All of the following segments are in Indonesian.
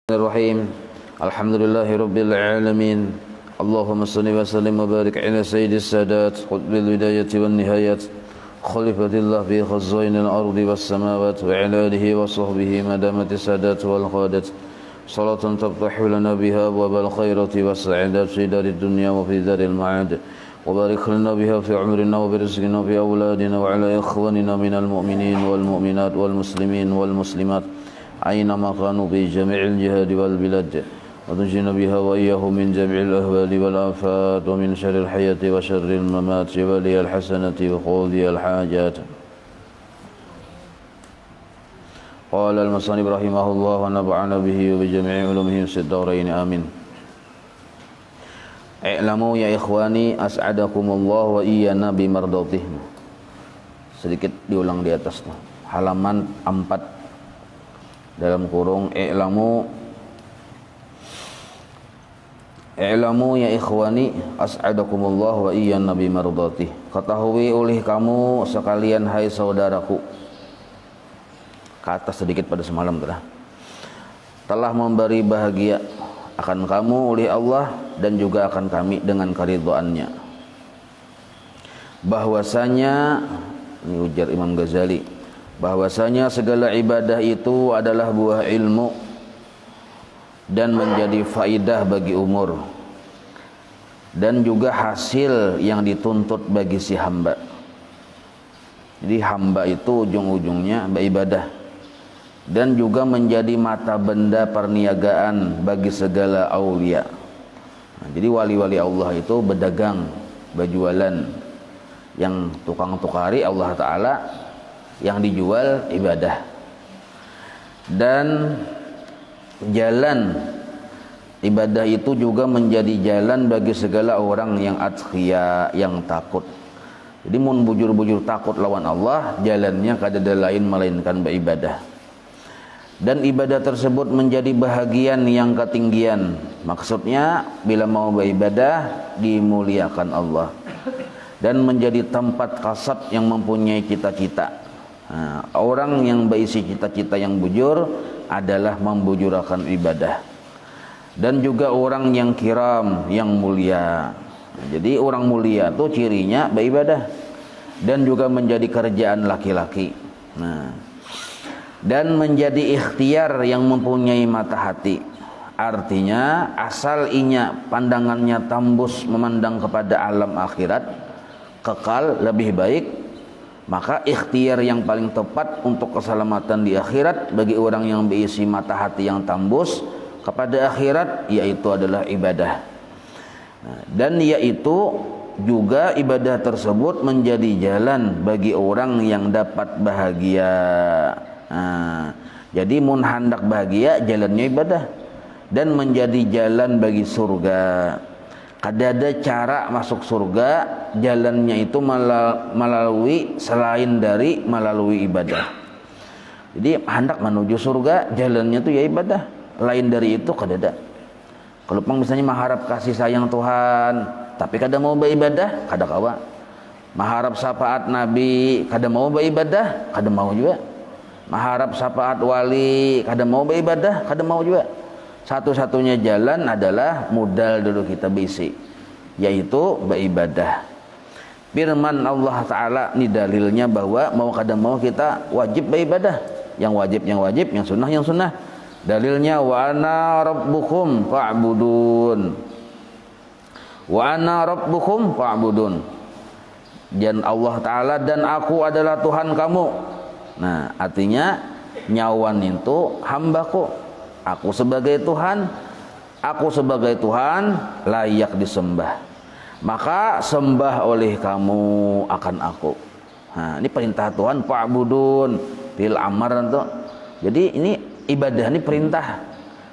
Bismillahirrahmanirrahim. Alhamdulillahirabbil alamin. Allahumma shalli wa sallim wa barik ala sayyidis sadat qutbil bidayati wan nihayat khalifatillah fi khazainil ardi was samawati wa ala alihi wa sahbihi madamatis sadat wal qadat salatan taftahu lana biha abwabal khairati was sa'adat fi darid dunya wa fi daril ma'ad wa barik lana biha fi umrina wa bi rizqina fi auladina wa ala ikhwanina minal mu'minin wal mu'minat wal muslimin wal muslimat أينما كانوا في جميع الجهاد والبلاد وتنجينا بها وإياهم من جميع الأهوال والآفات ومن شر الحياة وشر الممات ولي الحسنة وقضي الحاجات. قال المصنف رحمه الله ونفعنا به وبجميع علومه في الدارين آمين. I'lamu ya ikhwani as'adakumullah wa iyyana bimardhatih. Sedikit diulang di atas tuh. Halaman 4 dalam kurung i'lamu ya ikhwani as'adakumullah wa iyyana bimardhatih. Ketahui oleh kamu sekalian hai saudaraku, ke atas sedikit pada semalam telah memberi bahagia akan kamu oleh Allah dan juga akan kami dengan keridhaannya, bahwasanya ini ujar Imam Ghazali, bahwasanya segala ibadah itu adalah buah ilmu dan menjadi faidah bagi umur dan juga hasil yang dituntut bagi si hamba. Jadi hamba itu ujung-ujungnya beribadah dan juga menjadi mata benda perniagaan bagi segala aulia. Nah, jadi wali-wali Allah itu berdagang, berjualan, yang tukang tukari Allah Ta'ala, yang dijual ibadah. Dan jalan ibadah itu juga menjadi jalan bagi segala orang yang atqiya, yang takut. Jadi mun bujur-bujur takut lawan Allah, jalannya kadada lain melainkan beribadah. Dan ibadah tersebut menjadi bahagian yang ketinggian. Maksudnya bila mau beribadah dimuliakan Allah dan menjadi tempat kasab yang mempunyai cita-cita. Nah, orang yang berisi cita-cita yang bujur adalah membujurakan ibadah. Dan juga orang yang kiram, yang mulia. Nah, jadi orang mulia itu cirinya beribadah dan juga menjadi kerjaan laki-laki. Nah, dan menjadi ikhtiar yang mempunyai mata hati. Artinya asal inya pandangannya tambus memandang kepada alam akhirat kekal lebih baik, maka ikhtiar yang paling tepat untuk keselamatan di akhirat bagi orang yang berisi mata hati yang tambus kepada akhirat yaitu adalah ibadah. Nah, dan yaitu juga ibadah tersebut menjadi jalan bagi orang yang dapat bahagia. Nah, jadi mun hendak bahagia jalannya ibadah dan menjadi jalan bagi surga. Kadada cara masuk surga jalannya itu melalui selain dari melalui ibadah. Jadi hendak menuju surga jalannya itu ya ibadah, lain dari itu kadada. Kalau misalnya mengharap kasih sayang Tuhan tapi kada mau beribadah, kada kawa. Mengharap syafaat Nabi kada mau beribadah, kada mau juga. Mengharap syafaat wali kada mau beribadah, kada mau juga. Satu-satunya jalan adalah modal dulu kita bisi, yaitu beribadah. Firman Allah Ta'ala ini dalilnya bahwa mau kada mau kita wajib beribadah. Yang wajib, yang sunnah. Dalilnya wa ana rabbukum fa'budun. Wa ana rabbukum fa'budun. Dan Allah Ta'ala dan aku adalah Tuhan kamu. Nah, artinya nyawan itu hambaku. Aku sebagai Tuhan layak disembah. Maka sembah oleh kamu akan aku. Nah, ini perintah Tuhan, fa'budun fil amar itu. Jadi ini ibadah ini perintah.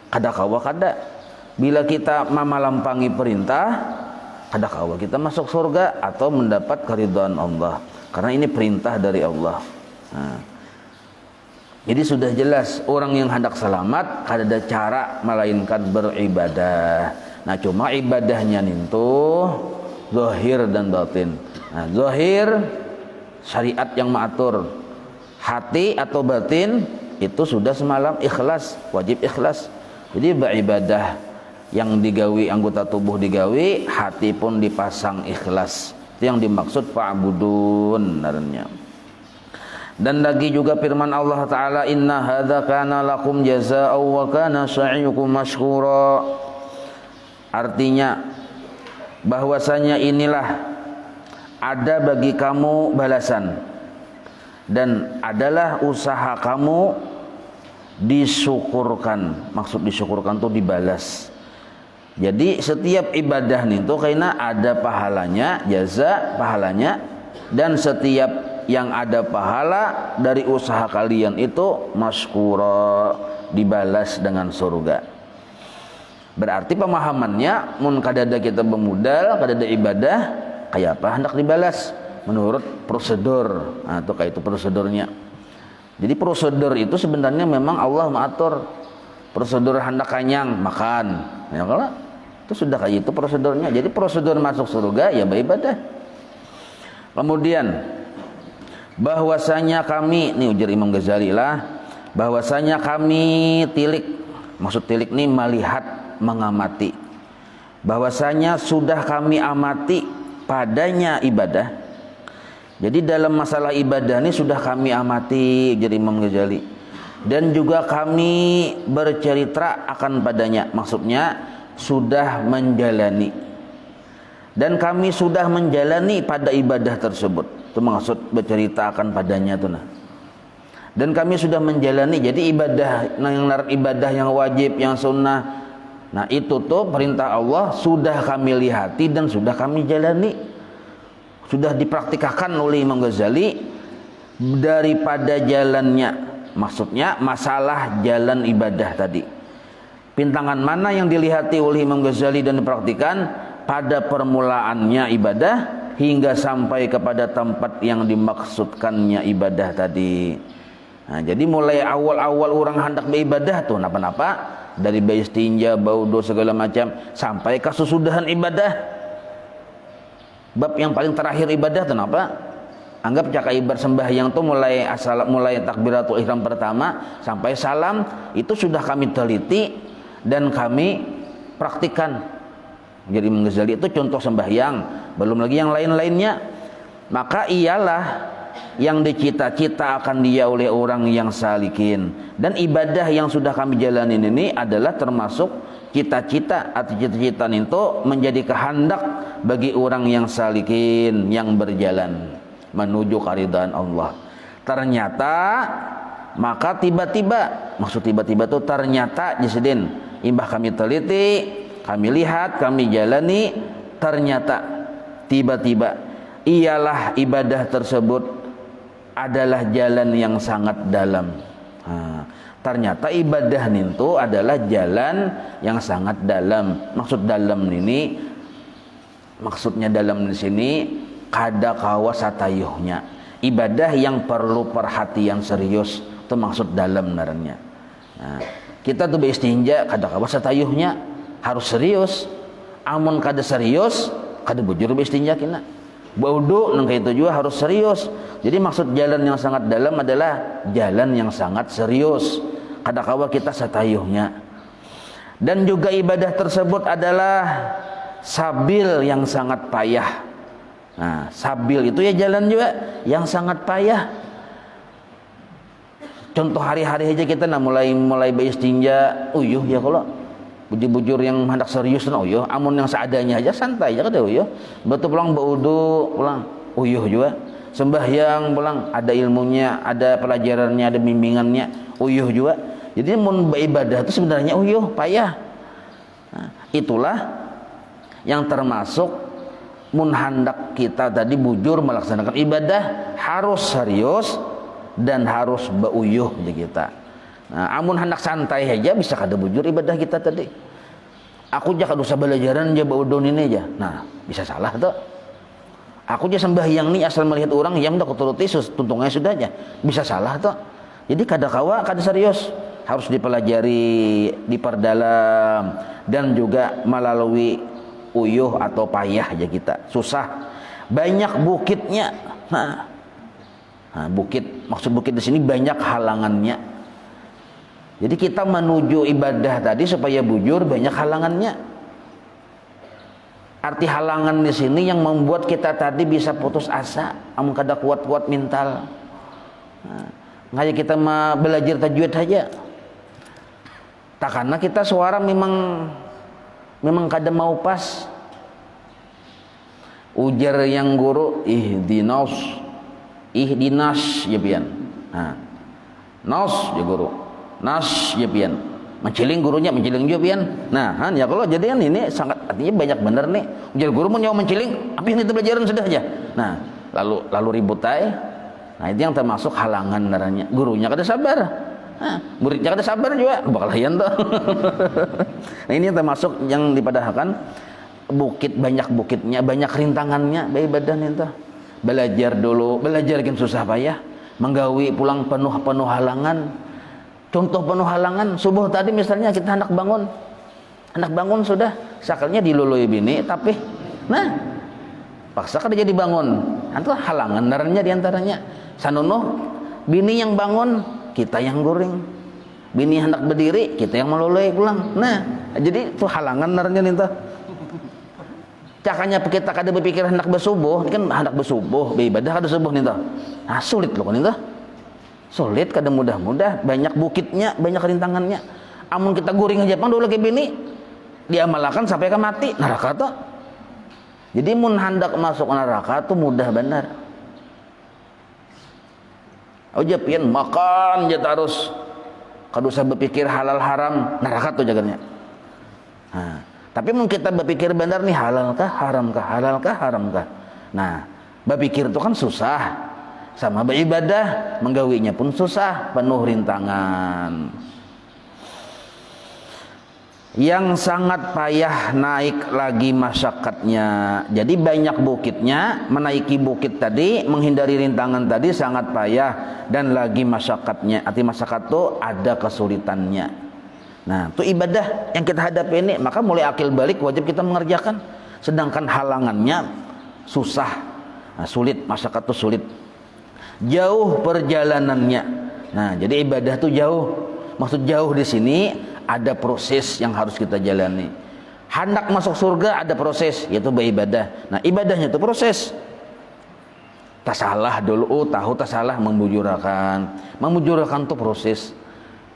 Kada kawa kada. Bila kita memalampangi perintah, kada kawa kita masuk surga atau mendapat keridhaan Allah. Karena ini perintah dari Allah. Nah, jadi sudah jelas orang yang hendak selamat kada ada cara melainkan beribadah. Nah, cuma ibadahnya itu zahir dan batin. Nah, zahir syariat yang mengatur. Hati atau batin itu sudah semalam ikhlas, wajib ikhlas. Jadi beribadah yang digawi anggota tubuh digawi, hati pun dipasang ikhlas. Itu yang dimaksud fa'budun naranya. Dan lagi juga firman Allah Ta'ala, inna hadza kana lakum jazaa'an wa kana sa'yukum mashkura. Artinya bahwasanya inilah ada bagi kamu balasan dan adalah usaha kamu disyukurkan. Maksud disyukurkan itu dibalas. Jadi setiap ibadah nih tuh karena ada pahalanya, jaza pahalanya, dan setiap yang ada pahala dari usaha kalian itu masykura, dibalas dengan surga. Berarti pemahamannya mun kadada kita bermodal, kadada ibadah kayak apa hendak dibalas menurut prosedur. Nah, itu kayak itu prosedurnya. Jadi prosedur itu sebenarnya memang Allah mengatur. Prosedur hendak kanyang makan. Ya kalau itu sudah kayak itu prosedurnya. Jadi prosedur masuk surga ya beribadah. Kemudian bahwasanya kami, ini ujar Imam Ghazali lah, bahwasanya kami tilik, maksud tilik ini melihat, mengamati. Bahwasanya sudah kami amati padanya ibadah. Jadi dalam masalah ibadah ini sudah kami amati, ujar Imam Ghazali. Dan juga kami bercerita akan padanya, maksudnya sudah menjalani, dan kami sudah menjalani pada ibadah tersebut. Itu maksud bercerita akan padanya tuh nah. Dan kami sudah menjalani, jadi ibadah yang wajib, yang sunnah, nah itu tuh perintah Allah sudah kami lihati dan sudah kami jalani, sudah dipraktikkan oleh Imam Ghazali daripada jalannya. Maksudnya masalah jalan ibadah tadi. Pintangan mana yang dilihati oleh Imam Ghazali dan dipraktikan pada permulaannya ibadah hingga sampai kepada tempat yang dimaksudkannya ibadah tadi. Nah, jadi mulai awal-awal orang hendak beribadah tuh napa-napa, dari istinja, baudo segala macam sampai kesusudahan ibadah. Bab yang paling terakhir ibadah tuh napa? Anggap cak ibadah sembahyang tuh mulai takbiratul ihram pertama sampai salam itu sudah kami teliti dan kami praktikkan. Jadi Imam Ghazali itu contoh sembahyang, belum lagi yang lain-lainnya. Maka ialah yang dicita-cita akan dia oleh orang yang salikin. Dan ibadah yang sudah kami jalanin ini adalah termasuk cita-cita atau cita-cita itu menjadi kehendak bagi orang yang salikin, yang berjalan menuju keridhaan Allah. Ternyata maka tiba-tiba, maksud tiba-tiba itu ternyata jisidin imbah kami teliti, kami lihat, kami jalani, ternyata tiba-tiba ialah ibadah tersebut adalah jalan yang sangat dalam. Ternyata ibadah itu adalah jalan yang sangat dalam. Maksud dalam ini, maksudnya dalam di sini kada kawa satayuhnya. Ibadah yang perlu perhatian serius, itu maksud dalam naranya. Nah, kita tuh beristinja kada kawa satayuhnya, harus serius. Amun kada serius, kada bujur beristinja kina. Baudu nang itu juga harus serius. Jadi maksud jalan yang sangat dalam adalah jalan yang sangat serius. Kada kawa kita satayuhnya. Dan juga ibadah tersebut adalah sabil yang sangat payah. Nah, sabil itu ya jalan juga yang sangat payah. Contoh hari-hari aja kita mulai beristinja, uyuh ya kalau bujur-bujur yang hendak serius nah uyuh, amun yang seadanya aja santai aja kada uyuh. Betul pulang baudu, pulang uyuh juga. Sembahyang pulang ada ilmunya, ada pelajarannya, ada bimbingannya, uyuh juga. Jadi mun beribadah itu sebenarnya uyuh, payah. Nah, itulah yang termasuk mun hendak kita tadi bujur melaksanakan ibadah harus serius dan harus beuyuh di kita. Nah, amun hendak santai aja bisa kada bujur ibadah kita tadi. Aku aja kada usah belajaran aja baudon ini aja. Nah, bisa salah tuh. Aku aja sembahyang nih asal melihat orang yang udah keturuti tuntungnya sudah aja. Bisa salah tuh. Jadi kada kawa, kada serius. Harus dipelajari, diperdalam dan juga melalui uyuh atau payah aja kita. Susah. Banyak bukitnya. Nah, bukit, maksud bukit di sini banyak halangannya. Jadi kita menuju ibadah tadi supaya bujur banyak halangannya. Arti halangan di sini yang membuat kita tadi bisa putus asa, amun kada kuat-kuat mental. Kayak kita mah belajar tajwid aja. Tak karena kita suara memang kada mau pas. Ujar yang guru ihdinas ya pian. Nas ya guru. Nas ya pian. Menciling gurunya menciling juga pian. Nah, ya kalau jadian ini sangat artinya banyak bener nih. Ujar guru mau nyawa menciling, apa yang kita belajaran sudah aja. Nah, lalu ribut aja. Nah, itu yang termasuk halangan naranya. Gurunya kada sabar. Muridnya kada sabar juga, bakal hayan tuh. Nah, ini yang termasuk yang dipadahkan bukit, banyak bukitnya, banyak rintangannya ibadah itu. Belajar dulu, belajar kan susah payah. Menggawi pulang penuh halangan. Contoh penuh halangan, subuh tadi misalnya kita hendak bangun sudah, sakalnya dilului bini, tapi paksa kada jadi bangun. Itu halangan naranya diantaranya. Sanono bini yang bangun, kita yang guring. Bini hendak berdiri, kita yang melului pulang. Nah, jadi itu halangan naranya nih. Cakanya kita kada berpikir hendak bersubuh, ini kan hendak bersubuh, beribadah kada subuh nih. Nah, sulit loh kan itu. Sulit, kada mudah-mudah, banyak bukitnya, banyak rintangannya. Amun kita guring aja pang dulu ke bini, diamalkan sampai ke mati, neraka tuh. Jadi mun hendak masuk neraka tuh mudah benar. Aja pian makan aja terus, kada usah berpikir halal haram, neraka tuh jaganya. Tapi mun kita berpikir benar nih halal kah, haram kah, halal kah, haram kah. Nah, berpikir itu kan susah. Sama beribadah, menggawinya pun susah, penuh rintangan. Yang sangat payah naik lagi masyakatnya. Jadi banyak bukitnya, menaiki bukit tadi, menghindari rintangan tadi sangat payah dan lagi masyakatnya. Arti masyakat itu ada kesulitannya. Nah, itu ibadah yang kita hadapi ini, maka mulai akil balik wajib kita mengerjakan. Sedangkan halangannya susah, sulit, masyakat itu sulit. Jauh perjalanannya. Nah, jadi ibadah itu jauh. Maksud jauh di sini ada proses yang harus kita jalani. Hendak masuk surga ada proses, yaitu beribadah. Nah, ibadahnya itu proses. Tak salah dulu, tahu tak salah membujurakan. Membujurakan itu proses.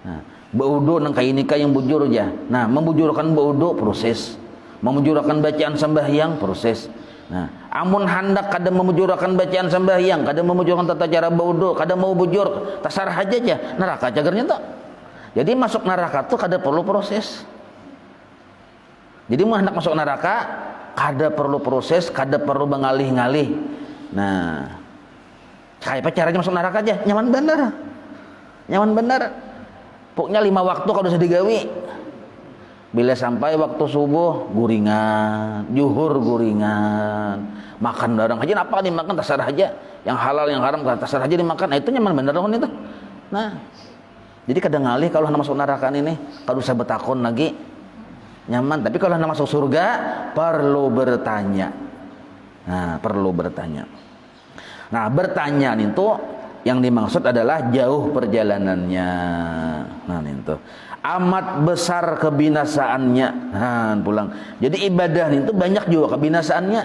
Nah, baudo nang kayak nikah yang bujur aja. Nah, membujurkan baudo proses. Membujurakan bacaan sembahyang proses. Nah, amun hendak kada memujurkan bacaan sembahyang, kada memujurkan tata cara baudo, kada mau bujur, tasarah aja neraka cagernya tuh. Jadi masuk neraka tuh kada perlu proses. Jadi mau hendak masuk neraka kada perlu proses, kada perlu mengalih-ngalih. Nah, kayak apa caranya masuk neraka aja? Nyaman bener. Pokoknya 5 waktu kada usah digawi. Bila sampai waktu subuh guringan, zuhur guringan, makan bareng aja apa dimakan terserah aja, yang halal yang haram terserah aja dimakan. Nah, itu nyaman bener kan itu. Nah, jadi kadang ngalih kalau hendak masuk neraka ini, kalau usah betakon lagi nyaman. Tapi kalau hendak masuk surga perlu bertanya. Nah, perlu bertanya. Nah, bertanya itu yang dimaksud adalah jauh perjalanannya. Nah, itu amat besar kebinasaannya. Pulang. Jadi ibadah itu banyak juga kebinasaannya.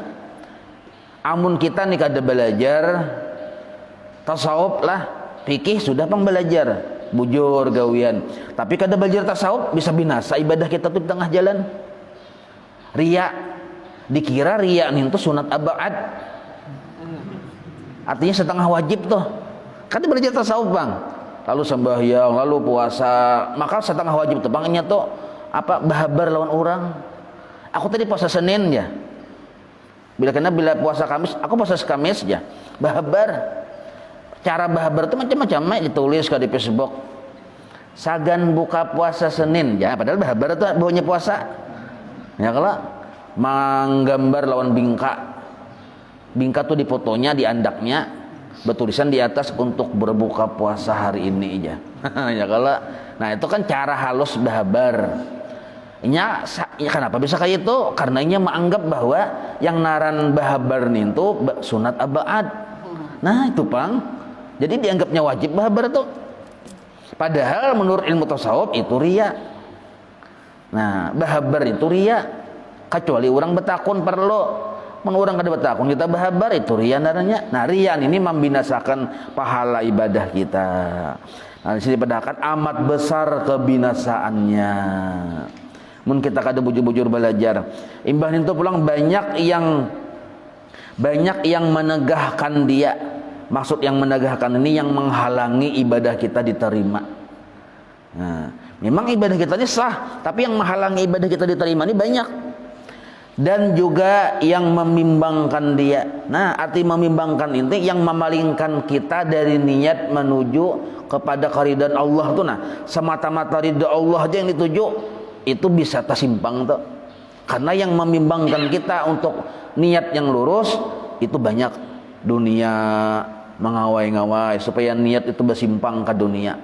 Amun kita nih kada belajar tasawuf lah, fikih sudah pang belajar, bujur gawian. Tapi kada belajar tasawuf bisa binasa ibadah kita tuh di tengah jalan. Riya, dikira riya itu sunat abaad. Artinya setengah wajib tuh. Kada belajar tasawuf bang. Lalu sembahyang, lalu puasa, maka setengah wajib tuh bangnya tuh apa bahabar lawan orang. Aku tadi puasa Senin ya. Bila puasa Kamis, aku puasa Kamis ya. Bahabar. Cara bahabar itu macam-macam, ditulis di Facebook. Sagan buka puasa Senin ya, padahal bahabar itu baunya puasa. Ya kalau menggambar lawan bingka. Bingka tuh difotonya di andaknya. Bertulisan di atas untuk berbuka puasa hari ini aja. Ya kalau, nah itu kan cara halus bahabar. Ya kenapa bisa kayak itu? Karena ini menganggap bahwa yang naran bahabar itu sunat abaad. Nah itu pang. Jadi dianggapnya wajib bahabar itu. Padahal menurut ilmu tasawuf itu riya. Nah, bahabar itu riya. Kecuali orang betakun perlu. Mun orang kada betakun kita bahabar itu riya naranya. Nah, riya ini membinasakan pahala ibadah kita. Nah, di sini padahal amat besar kebinasaannya. Mun kita kada bujur-bujur belajar. Imbah itu pulang banyak yang menegahkan dia. Maksud yang menegahkan ini yang menghalangi ibadah kita diterima. Nah, memang ibadah kita ini sah, tapi yang menghalangi ibadah kita diterima ini banyak. Dan juga yang membimbangkan dia. Nah, arti membimbangkan ini yang memalingkan kita dari niat menuju kepada keridhaan Allah tuh. Nah, semata-mata ridha Allah aja yang dituju, itu bisa tersimpang tuh. Karena yang membimbangkan kita untuk niat yang lurus itu banyak. Dunia mengawai-ngawai supaya niat itu bersimpang ke dunia.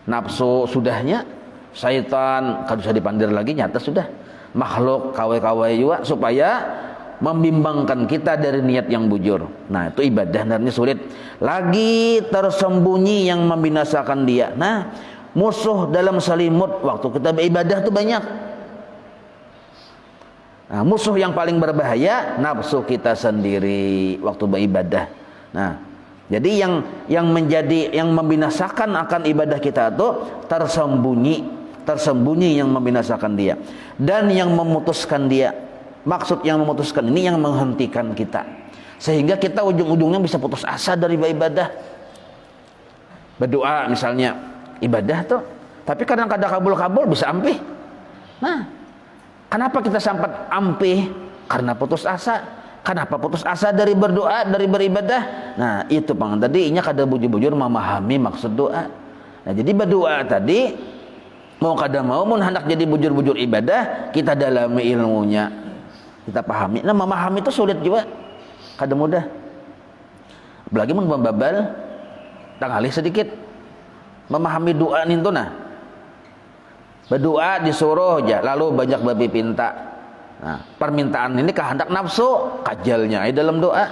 Nafsu sudahnya, syaitan kada usah dipandir lagi, nyata sudah. Makhluk kawai-kawai juga supaya membimbangkan kita dari niat yang bujur. Nah, itu ibadah sebenarnya sulit. Lagi tersembunyi yang membinasakan dia. Nah, musuh dalam selimut waktu kita beribadah itu banyak. Nah, musuh yang paling berbahaya nafsu kita sendiri waktu beribadah. Nah, jadi yang membinasakan akan ibadah kita itu tersembunyi yang membinasakan dia, dan yang memutuskan dia. Maksud yang memutuskan ini yang menghentikan kita, sehingga kita ujung-ujungnya bisa putus asa dari ibadah. Berdoa misalnya ibadah tuh, tapi kadang-kadang kabul-kabul bisa ampih. Nah, kenapa kita sampai ampih? Karena putus asa. Kenapa putus asa dari berdoa, dari beribadah? Nah, itu pang tadi inya kada bujur-bujur memahami maksud doa. Nah, jadi berdoa tadi mau kada mau mun hendak jadi bujur-bujur ibadah, kita dalami ilmunya, kita pahami. Nah, memahami itu sulit juga, kada mudah. Apalagi mun membabal tangalih sedikit memahami doa nintu. Nah, berdoa disuruh aja lalu banyak babi pinta. Nah, permintaan ini kehendak nafsu, kajalnya dalam doa.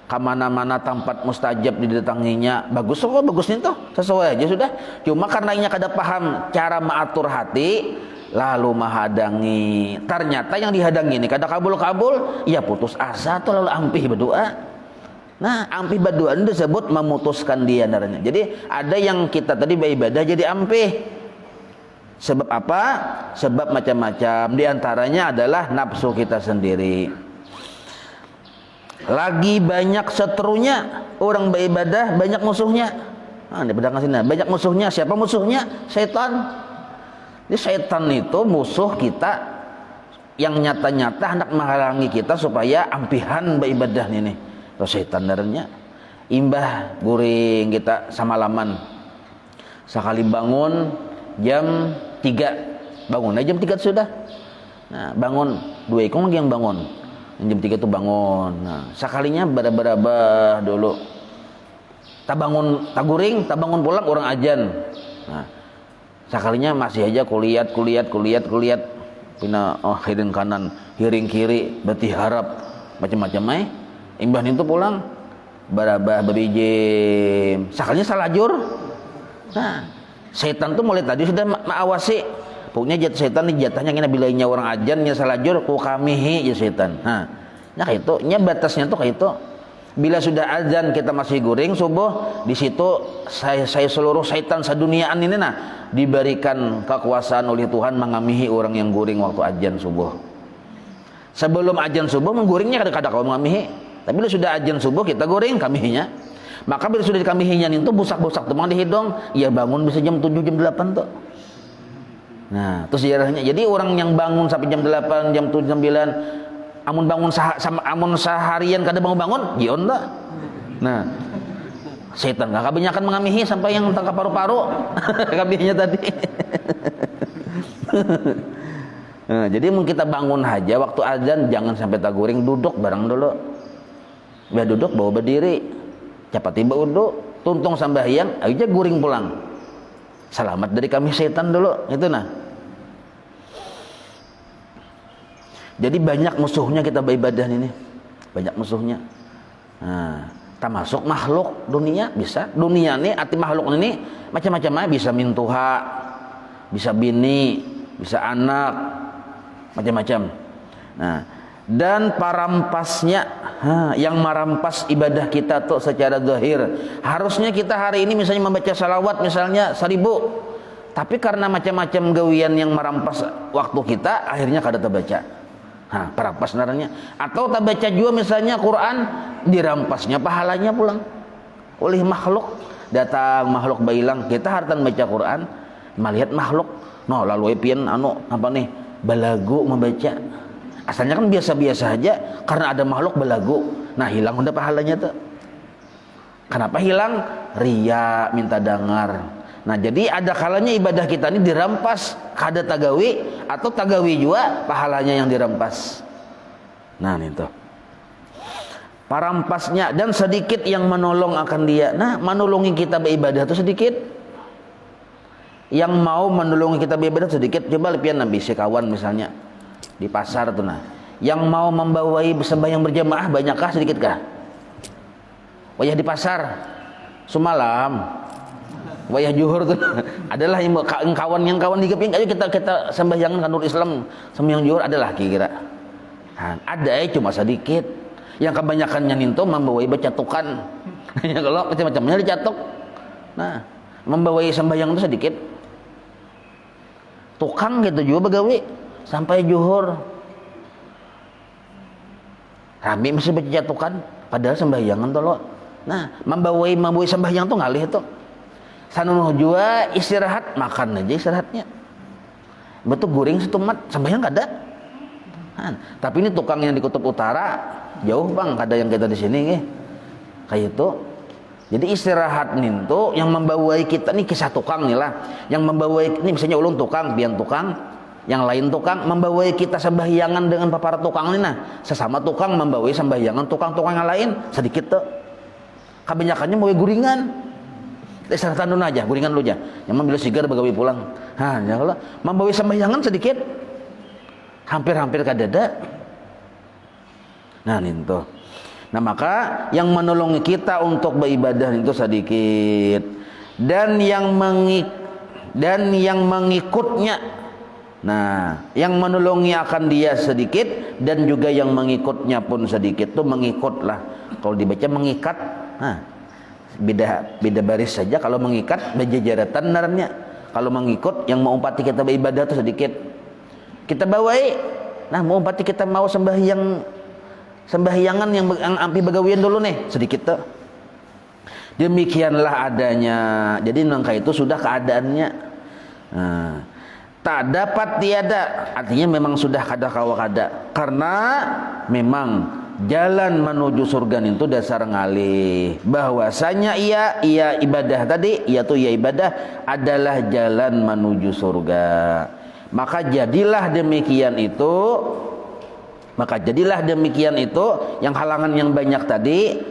Kamana-mana tempat mustajab didatanginya, bagus kok, bagus itu sesuai aja sudah. Cuma karena inya kada paham cara mengatur hati, lalu menghadangi. Ternyata yang dihadangi ini kada kabul-kabul, ya putus asa tuh lalu ampih berdoa. Nah, ampih berdoa itu disebut memutuskan dia naranya. Jadi ada yang kita tadi beribadah jadi ampih. Sebab apa? Sebab macam-macam. Di antaranya adalah nafsu kita sendiri. Lagi banyak seterunya, orang beribadah banyak musuhnya. Nah, di pedang sini banyak musuhnya. Siapa musuhnya? Setan. Jadi setan itu musuh kita yang nyata-nyata hendak menghalangi kita supaya ampihan beribadah ini. Kalau setan darahnya imbah guring kita samalaman. Sekali bangun jam 3, bangun jam 3 sudah. Nah, bangun 2 ekong lagi yang bangun. Jam 3 itu bangun. Nah, sekalinya barabah dulu. Tak bangun, tak guring, tak bangun pulang orang ajan. Nah, sekalinya masih aja kulihat. Pina hiring kanan, hiring kiri, berarti harap macam-macam imbah itu pulang barabah berijim. Sekalinya salah jur. Nah, setan tuh mulai tadi sudah mengawasi. Pokoknya setan ini jatahnya kena bilainya orang ajannya salajur ku kamihi ya setan. Nah, kayak itu, nya batasnya tuh kayak itu. Bila sudah azan kita masih guring subuh, di situ saya seluruh setan seduniaan ini diberikan kekuasaan oleh Tuhan mengamihi orang yang guring waktu azan subuh. Sebelum azan subuh mengguringnya kadang-kadang kau mengamihi. Tapi bila sudah azan subuh kita guring kamihinya. Maka bila sudah dikamihinya itu busak-busak tuh di hidung, ya bangun bisa jam 7 jam 8 tuh. Nah, itu sejarahnya. Jadi orang yang bangun sampai jam 8, jam 7, jam 9, amun bangun amun seharian kada bangun-bangun, gion dah. Nah, setan enggak kebanyakan mengamihi sampai yang tangkap paru-paru. Kabihnya tadi. Nah, jadi mun kita bangun aja waktu azan jangan sampai taguring, duduk bareng dulu. Biar duduk bawa berdiri. Cepat tiba uduk, tuntung sambahyang, aja guring pulang. Selamat dari kami setan dulu, itu nah. Jadi banyak musuhnya kita beribadah ini. Banyak musuhnya. Nah, termasuk makhluk dunia bisa. Dunia ini arti makhluk ini macam-macam, bisa mintuha, bisa bini, bisa anak, macam-macam. Nah, dan parampasnya, yang merampas ibadah kita tuh secara zahir. Harusnya kita hari ini misalnya membaca salawat misalnya 1000, tapi karena macam-macam gawian yang merampas waktu kita, akhirnya kada terbaca. Perampas naranya. Atau tak baca juga misalnya Quran, dirampasnya pahalanya pulang oleh makhluk. Datang makhluk bailang, kita hartan baca Quran, melihat makhluk, no lalu pian apa nih balagu membaca. Asalnya kan biasa-biasa aja, karena ada makhluk balagu, nah hilang udah pahalanya tuh. Kenapa hilang? Ria, minta dengar. Nah jadi ada kalanya ibadah kita ini dirampas, kada tagawi atau tagawi juga pahalanya yang dirampas. Nah itu parampasnya, dan sedikit yang menolong akan dia. Nah menolongi kita beribadah itu sedikit. Yang mau menolongi kita beribadah sedikit. Coba lihat Nabi sekawan misalnya di pasar tuh, nah yang mau membawai sembahyang berjamaah banyakkah sedikitkah? Wayah di pasar semalam wayah juhur tuh adalah yang kawan digeping, ayo kita sembahyangan kanur Islam sembahyang juhur adalah kira. Ada cuma sedikit. Yang kebanyakannya ninto membawai bacatukan. Ya kalau macam-macamnya dicatok. Nah, membawai sembahyang itu sedikit. Tukang gitu juga begawi sampai juhur. Rame mesti bacatukan padahal sembahyangan tuh lo. Nah, membawai sembahyang tuh ngalih tuh. Sanunuh jua istirahat, makan aja istirahatnya. Betul guring setumat, sembahyang kada. Tapi ini tukang yang di kutub utara jauh bang, kada yang kita di sini nih. Kayak itu. Jadi istirahat nih tuh yang membawai kita nih kisah tukang nih lah. Yang membawai ini misalnya ulun tukang, pian tukang, yang lain tukang membawai kita sembahyangan dengan papar tukang nih. Nah, sesama tukang membawai sembahyangan tukang-tukang yang lain sedikit tuh. Kebanyakannya mau guringan. Istirahat dulu aja, guringan dulu aja. Yang bila sigar begawi pulang. Ya kalau membawa sembahyangan sedikit, hampir kadada. Nah itu. Nah maka yang menolongi kita untuk beribadah itu sedikit, dan yang mengikutnya. Nah, yang menolongi akan dia sedikit, dan juga yang mengikutnya pun sedikit. Tuh mengikutlah. Kalau dibaca mengikat. Beda baris saja. Kalau mengikat berjejaratan naranya. Kalau mengikut yang mau umpati kita beribadah itu sedikit. Kita bawai. Nah mau umpati kita mau sembahyangan yang ampi begawian dulu nih sedikit tuh. Demikianlah adanya. Jadi nangka itu sudah keadaannya. Tak dapat tiada, artinya memang sudah kada kawa kada. Karena memang jalan menuju surga itu dasar ngalih, bahwasanya ia ibadah tadi, yaitu ia ibadah adalah jalan menuju surga. Maka jadilah demikian itu yang halangan yang banyak tadi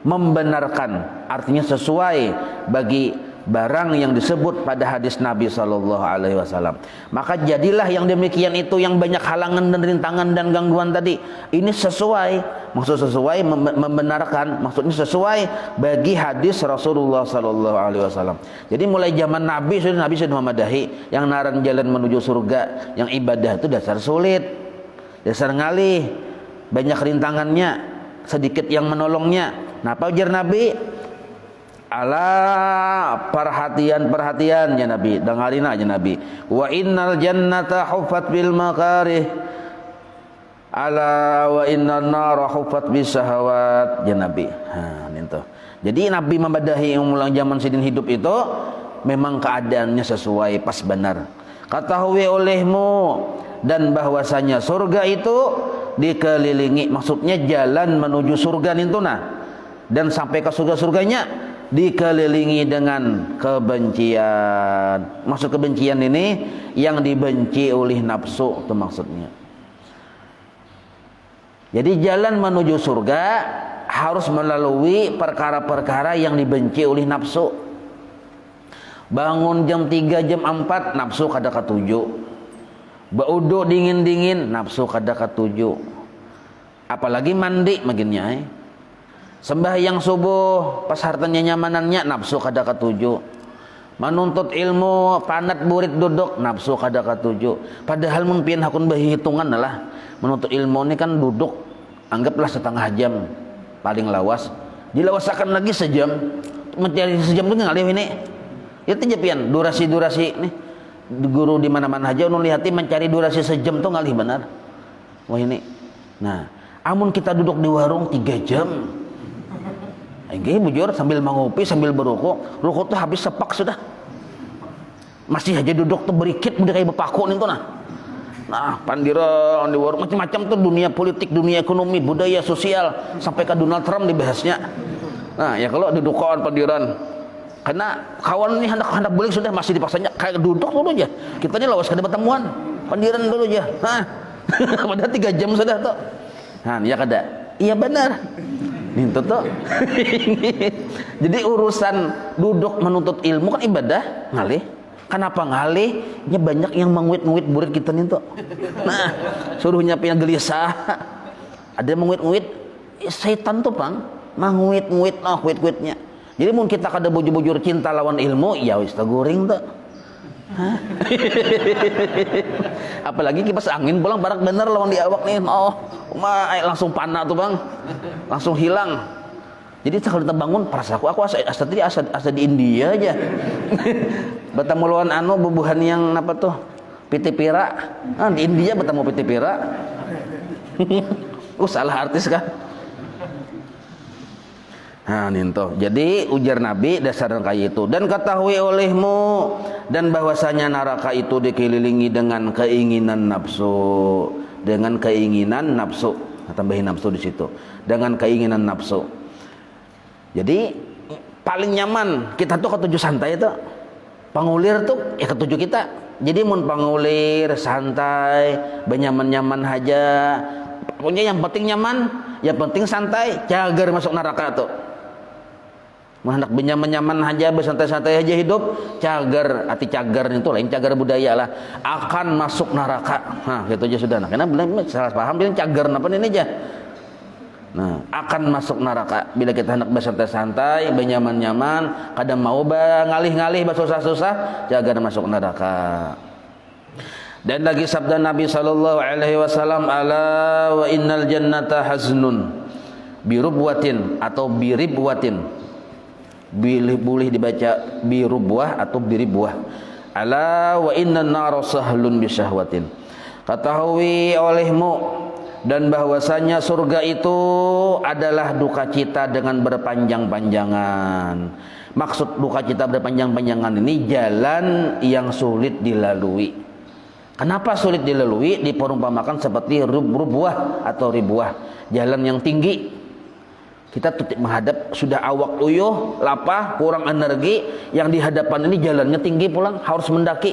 membenarkan, artinya sesuai bagi barang yang disebut pada hadis Nabi SAW. Maka jadilah yang demikian itu, yang banyak halangan dan rintangan dan gangguan tadi, ini sesuai, membenarkan, maksudnya sesuai bagi hadis Rasulullah SAW. Jadi mulai zaman Nabi sudah memadahi yang naran jalan menuju surga, yang ibadah itu dasar sulit, dasar ngalih, banyak rintangannya, sedikit yang menolongnya. Nah apa ujar Nabi? Ala perhatian ya Nabi, dengarin aja Nabi. Wa innal jannata huffat bil makarih. Ala wa innan nara huffat bis syahawat ya Nabi. Itu. Jadi Nabi membadahi ulang zaman sidin hidup itu memang keadaannya sesuai pas benar. Ketahui olehmu dan bahwasanya surga itu dikelilingi, maksudnya jalan menuju surga itu dan sampai ke surga-surganya dikelilingi dengan kebencian. Maksud kebencian ini yang dibenci oleh nafsu itu maksudnya. Jadi jalan menuju surga harus melalui perkara-perkara yang dibenci oleh nafsu. Bangun jam 3 jam 4 nafsu kada ketuju. Baudo dingin-dingin nafsu kada ketuju. Apalagi mandi maginnya Sembahyang subuh pas hartanya nyamanannya nafsu kada katuju. Menuntut ilmu panat burit duduk nafsu kada katuju. Padahal mun pian hakun bahi hitungan lah. Menuntut ilmu ini kan duduk anggaplah setengah jam paling lawas. Dilawasakan lagi sejam. Mencari sejam itu ngalih ini. Itu aja pian durasi-durasi nih. Guru di mana-mana aja nu lihati mencari durasi sejam tuh ngalih benar. Wah ini. Nah, amun kita duduk di warung 3 jam. Enggak bujur sambil mengopi sambil berukuk, rukuk tuh habis sepak sudah. Masih aja duduk tuh berikit udah kayak bepaku nih tuh nah. Nah, pandiran di warung macam-macam tuh dunia politik, dunia ekonomi, budaya, sosial sampai ke Donald Trump dibahasnya. Nah, ya kalau duduk kawan pandiran karena kawan ini hendak balik sudah masih dipaksanya kayak duduk dulu aja. Kita ini lawas kada pertemuan, pandiran dulu aja. Nah, padahal 3 jam sudah tuh. Nah, ya kada. Iya benar. Itu tuh. Jadi urusan duduk menuntut ilmu kan ibadah ngalih. Kenapa ngalih? Nya banyak yang menguit-nguit murid kita nih tuh. Nah, suruhnya punya gelisah. Ada menguit-nguit setan tuh, Bang. Menguit-nguit kuit-kuitnya. Jadi mun kita kada bujur-bujur cinta lawan ilmu, ya wis goreng tuh. Apalagi kipas angin pulang barak bener lawan di awak nih. Oh, langsung panah tuh Bang. Langsung hilang. Jadi kalau kita bangun perasaku aku asa di India aja. Bertemu lawan anu bubuhan yang apa tuh? Piti Pira. Ah, di India bertemu Piti Pira. Salah artis kan? Nah, ninto. Jadi ujar Nabi dasar kayak itu dan ketahui olehmu dan bahwasanya neraka itu dikelilingi dengan keinginan nafsu, dengan keinginan nafsu. Nah, tambahin nafsu di situ. Dengan keinginan nafsu. Jadi paling nyaman kita tuh ketujuh santai itu. Pangulir tuh ya ketujuh kita. Jadi mun pangulir santai, benyaman-nyaman aja. Pokoknya yang penting nyaman, yang penting santai, cagar masuk neraka tuh. Hendak benyaman-nyaman aja, bersantai-santai aja hidup, cagar, arti cagar itu lain cagar budaya lah, akan masuk neraka. Nah, gitu aja sudah. Nah, karena benar salah paham bilang cagar apa ini aja. Nah, akan masuk neraka bila kita hendak bersantai-santai, benyaman-nyaman, kadang mau ngalih-ngalih bersusah-susah, cagar masuk neraka. Dan lagi sabda Nabi sallallahu alaihi wasallam, ala wa innal jannata haznun birubwatin atau biribwatin. Boleh dibaca birubwah atau biribwah. Ala wa innan nara sahlun bisyahwatin. Ketahui olehmu dan bahwasanya surga itu adalah duka cita dengan berpanjang-panjangan. Maksud duka cita berpanjang-panjangan ini jalan yang sulit dilalui. Kenapa sulit dilalui? Diperumpamakan seperti rubwah atau ribuah, jalan yang tinggi. Kita tutup menghadap sudah awak uyuh, lapah, kurang energi, yang di hadapan ini jalannya tinggi pulang, harus mendaki.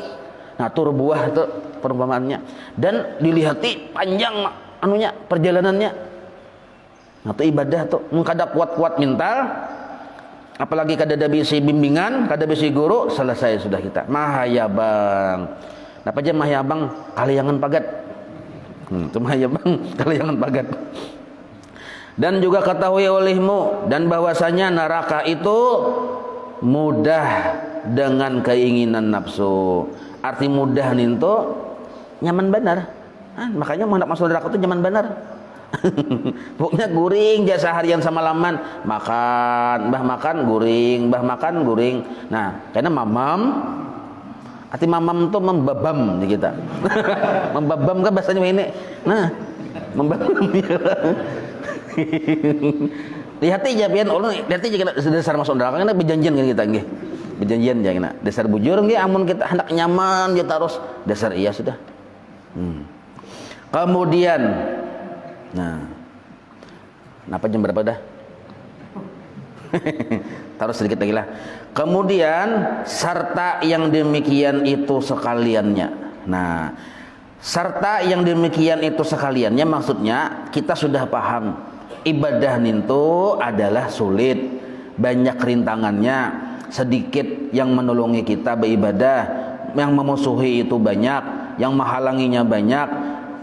Nah, itu rubwah itu perumpamaannya. Dan dilihati panjang anunya perjalanannya. Nah, itu ibadah tuh. Kada kuat-kuat mental, apalagi kada ada bisi bimbingan, kada bisi guru, selesai sudah kita. Mahayabang. Napa aja mahayabang? Kaliangan pagat. Itu mahayabang, kaliangan pagat. Dan juga ketahui olehmu dan bahwasanya neraka itu mudah dengan keinginan nafsu. Arti mudah ninto nyaman benar. Makanya hendak masuk neraka itu nyaman benar. Pokoknya guring jasa harian sama laman, makan, guring. Nah, karena mamam arti mamam itu membabam di kita. Membabam kan bahasanya ini. Nah, membabam ya. Lihat aja pian ulun lihat aja dasar masuk neraka kita berjanjian kan kita nggih. Berjanjian aja kita. Dasar bujur nggih amun kita hendak nyaman ya terus dasar iya sudah. Kemudian nah. Napa jam berapa dah? Taruh sedikit lagi lah. Kemudian serta yang demikian itu sekaliannya. Nah, serta yang demikian itu sekaliannya maksudnya kita sudah paham. Ibadah itu adalah sulit, banyak rintangannya, sedikit yang menolongi kita beribadah, yang memusuhi itu banyak, yang menghalanginya banyak.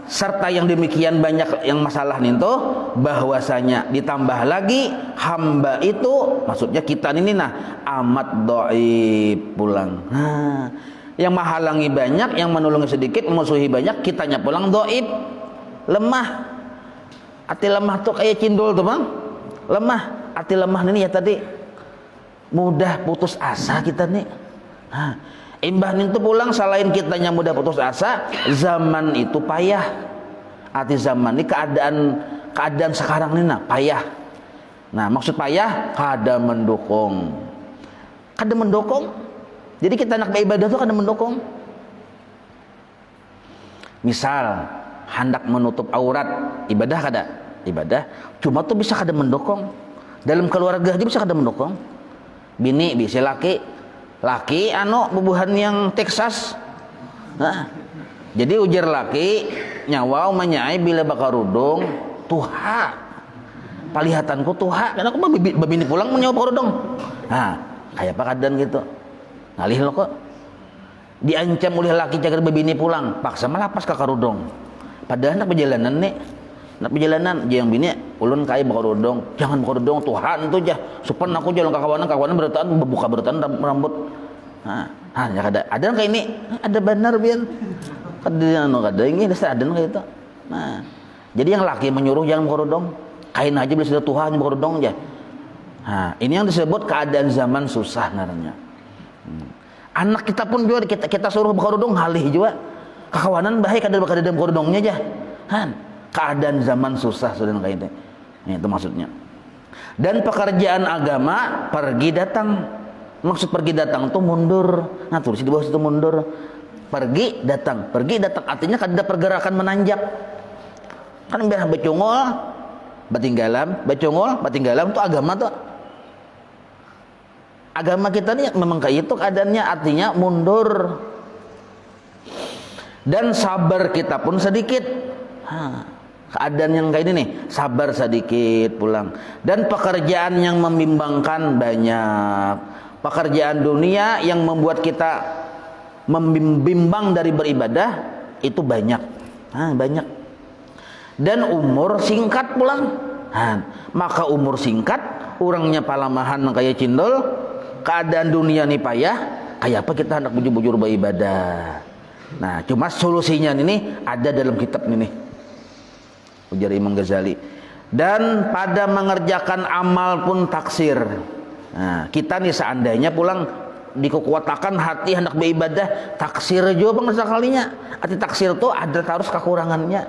serta yang demikian banyak yang masalah nih tuh, bahwasanya ditambah lagi hamba itu, maksudnya kita ini nah amat dhaif pulang. Nah, yang menghalangi banyak, yang menolongi sedikit, memusuhi banyak, kitanya pulang dhaif, lemah. Hati lemah tuh kayak cindul tuh bang, lemah. Hati lemah ini ya tadi mudah putus asa kita nih. Nah, imbah itu pulang selain kitanya mudah putus asa, zaman itu payah. Arti zaman ini keadaan sekarang ini nah payah. Nah, maksud payah kada mendukung. Kada mendukung. Jadi kita nak beribadah tuh kada mendukung. Misal hendak menutup aurat, ibadah kada? Ibadah. Cuma tuh bisa kada mendukung. Dalam keluarga aja bisa kada mendukung. Bini bisa laki bubuhan yang Texas. Nah, jadi ujar laki nyawa menyai bila bakar rudung tuha palihatanku tuha karena aku babini pulang menyawa bakar rudung. Nah, kayak apa keadaan gitu ngalih lo kok diancam oleh laki cagar babini pulang paksa melapas kakak rudung padahal nak perjalanan nih yang bini ulun kaya bakar rudung jangan bakar rudung Tuhan tuh jah supan aku jalan kawan bertaan buka bertaan rambut. Nah, ya ada kayak ini ada benar biar kada ini dasar ada kayak itu. Nah, jadi yang laki menyuruh jangan bakar rudung kain aja bila sudah Tuhan bakar rudung aja. Nah, ini yang disebut keadaan zaman susah namanya. Anak kita pun juga kita suruh bakar rudung halih juga kakawanan baik kada bakar rudungnya aja. Keadaan zaman susah sudah kayak itu. Nah, itu maksudnya. Dan pekerjaan agama pergi datang. Maksud pergi datang itu mundur. Nah, tulis di bawah situ mundur. Pergi datang artinya kada pergerakan menanjak. Kan biar becungol batinggalam itu agama tuh. Agama kita nih memang kayak itu keadaannya artinya mundur. Dan sabar kita pun sedikit. Keadaan yang kayak ini nih sabar sedikit pulang dan pekerjaan yang membimbangkan banyak pekerjaan dunia yang membuat kita membimbang dari beribadah itu banyak banyak dan umur singkat pulang maka umur singkat orangnya palamahan kayak cindol keadaan dunia nih payah kayak apa kita hendak bujur-bujur beribadah. Nah, cuma solusinya ini ada dalam kitab ini ujar Imam Ghazali. Dan pada mengerjakan amal pun taksir. Nah, kita nih seandainya pulang dikuatakan hati hendak beribadah, taksir juga bang sekalinya. Arti taksir tuh ada harus kekurangannya.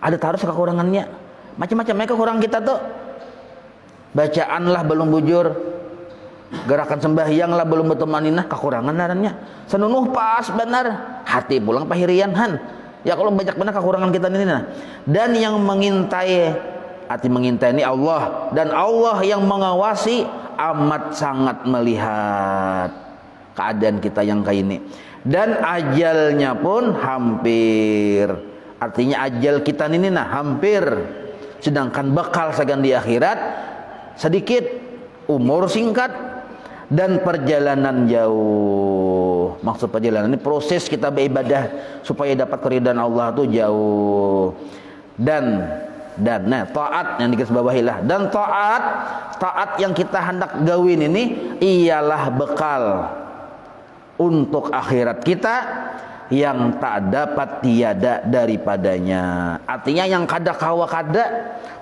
Ada harus kekurangannya. Macam-macam kekurangan kita tuh. Bacaan lah belum bujur. Gerakan sembahyang lah belum bertemaninah, kekurangan narannya. Senunuh pas benar, hati pulang pahirian Ya kalau banyak benar kekurangan kita ini nah. Dan yang mengintai ini Allah dan Allah yang mengawasi amat sangat melihat keadaan kita yang kayak ini. Dan ajalnya pun hampir. Artinya ajal kita ini nah hampir. Sedangkan bekal sagan di akhirat sedikit, umur singkat dan perjalanan jauh. Maksud perjalanan ini proses kita beribadah supaya dapat keridhaan Allah itu jauh. Dan nah, taat yang digarisbawahi lah. Dan taat yang kita hendak gawin ini ialah bekal untuk akhirat kita yang tak dapat tiada daripadanya. Artinya yang kada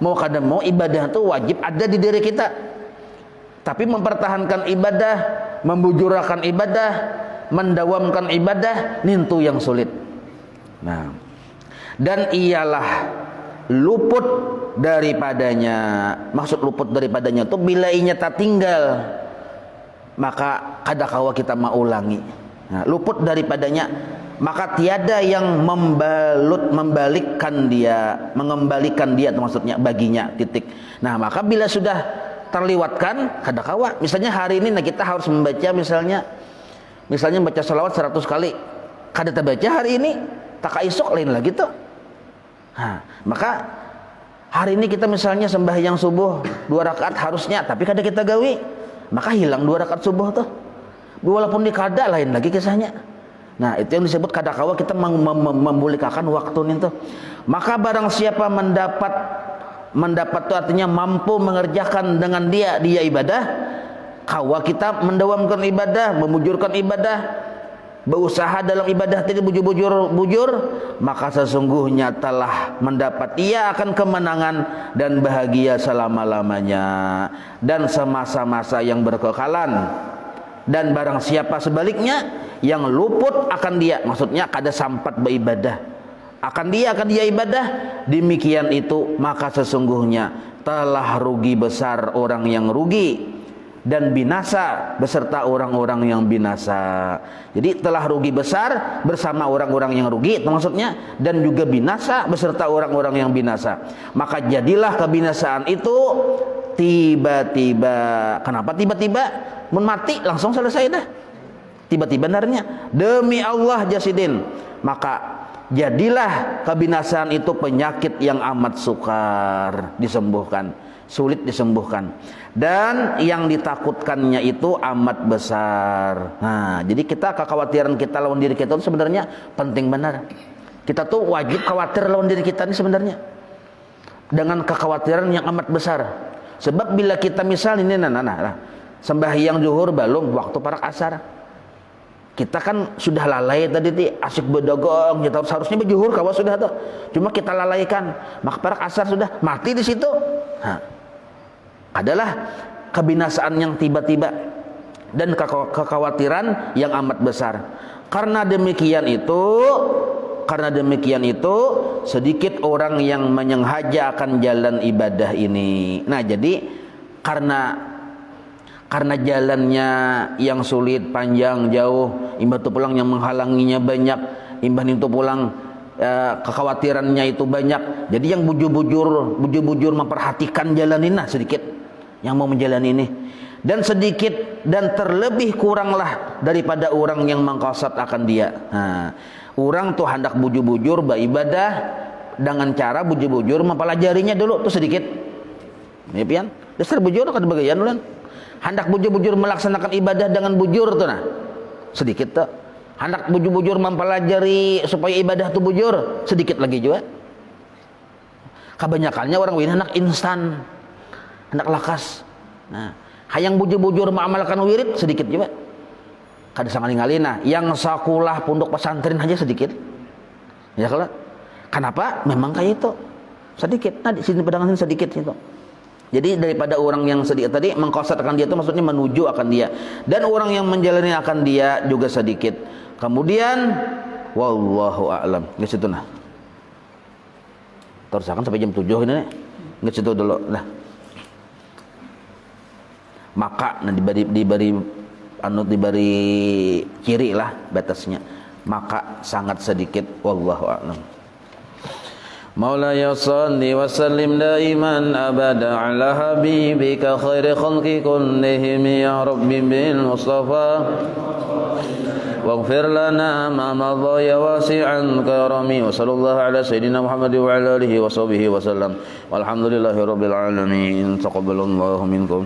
mau ibadah itu wajib ada di diri kita. Tapi mempertahankan ibadah, membujurakan ibadah, mendawamkan ibadah, nintu yang sulit. Nah, dan ialah luput daripadanya. Maksud luput daripadanya itu bila inya tak tinggal, maka kada kawa kita mau ulangi. Nah, luput daripadanya, maka tiada yang mengembalikan dia itu maksudnya baginya titik. Nah, maka bila sudah terlewatkan kada kawa. Misalnya hari ini kita harus membaca misalnya baca salawat 100 kali. Kada terbaca hari ini, tak esok lain lagi tuh. Nah, maka hari ini kita misalnya sembahyang subuh 2 rakaat harusnya, tapi kada kita gawi, maka hilang 2 rakaat subuh tuh. Walaupun di kada lain lagi kisahnya. Nah, itu yang disebut kadakawa kita memulikakan waktu itu. Maka barang siapa mendapat itu artinya mampu mengerjakan dengan dia ibadah, kawa kita mendawamkan ibadah, memujurkan ibadah, berusaha dalam ibadah tadi bujur, maka sesungguhnya telah mendapat ia akan kemenangan dan bahagia selama-lamanya dan semasa-masa yang berkekalan. Dan barang siapa sebaliknya yang luput akan dia, maksudnya kada sampat beribadah, akan dia ibadah, demikian itu maka sesungguhnya telah rugi besar orang yang rugi dan binasa beserta orang-orang yang binasa. Jadi telah rugi besar bersama orang-orang yang rugi itu maksudnya, dan juga binasa beserta orang-orang yang binasa. Maka jadilah kebinasaan itu tiba-tiba. Kenapa tiba-tiba? Mun mati langsung selesai dah. Tiba-tiba benarnya demi Allah jasidin. Maka jadilah kebinasaan itu penyakit yang amat sukar disembuhkan, sulit disembuhkan, dan yang ditakutkannya itu amat besar. Nah, jadi kekhawatiran kita lawan diri kita itu sebenarnya penting benar. Kita tuh wajib khawatir lawan diri kita ini sebenarnya dengan kekhawatiran yang amat besar. Sebab bila kita misal ini sembahyang zuhur belum waktu parak asar, kita kan sudah lalai tadi asyik berdagang, kita seharusnya berjuhur kawan sudah tuh, cuma kita lalaikan, maka parak asar sudah mati di situ. Nah, adalah kebinasaan yang tiba-tiba dan kekhawatiran yang amat besar. Karena demikian itu sedikit orang yang menyengaja akan jalan ibadah ini. Nah, jadi karena jalannya yang sulit, panjang, jauh, imbah itu pulang yang menghalanginya banyak, imbah itu pulang kekhawatirannya itu banyak. Jadi yang bujur memperhatikan jalan ini sedikit yang mau menjalani ini, dan sedikit dan terlebih kuranglah daripada orang yang mengkosat akan dia. Nah, orang tuh hendak bujur-bujur beribadah dengan cara bujur-bujur mempelajarinya dulu tuh sedikit. Ini pian, dasar bujur kan bagian dulu. Hendak bujur-bujur melaksanakan ibadah dengan bujur tuh sedikit tuh. Hendak bujur-bujur mempelajari supaya ibadah tuh bujur sedikit lagi juga. Kebanyakannya orang win hendak instan, hendak lakas. Nah, hayang bujur-bujur mengamalkan wirid sedikit juga. Kada sangali-ngali. Nah, yang sakulah pondok pesantren aja sedikit. Ya kalau kenapa? Memang kayak itu sedikit. Nah, di sini pedangan sedikit itu. Jadi daripada orang yang sedikit tadi mengkosat akan dia itu maksudnya menuju akan dia, dan orang yang menjalani akan dia juga sedikit. Kemudian wallahu a'lam. Geus itu nah. Terusakan sampai jam 7 ini. Geus itu dulu lah. Maka diberi ciri lah batasnya. Maka sangat sedikit wallahu a'lam. مولاي صل وسلم دائما أبدا على حبيبك خير خلق كلهم يا رب بالمصطفى واغفر لنا ما مضى يا واسعا كرمي وصلى الله على سيدنا محمد وعلى آله وصحبه وسلم والحمد لله رب العالمين تقبل الله منكم